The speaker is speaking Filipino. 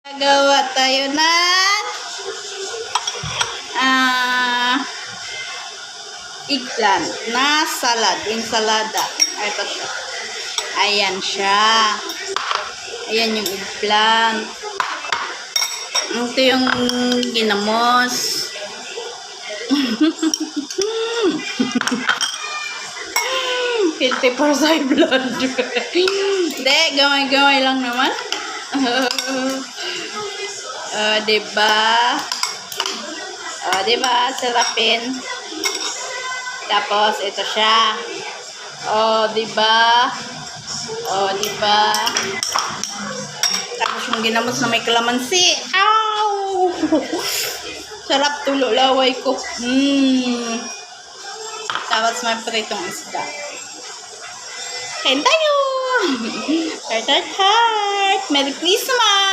Gagawa tayo ng eggplant na salad, ensalada. Ito siya. Ayan siya. Ayan yung eggplant. Ito yung ginamos. Filthy for high blood. Hindi, gamay-gamay lang naman. Diba? Diba? Sarapin. Tapos, ito siya. Diba? Diba? Tapos, yung ginamos na may kalamansi. Ow! Sarap tulo laway ko. Tapos, may pritong isda. Kain tayo! Heart, heart, heart! Merry Christmas!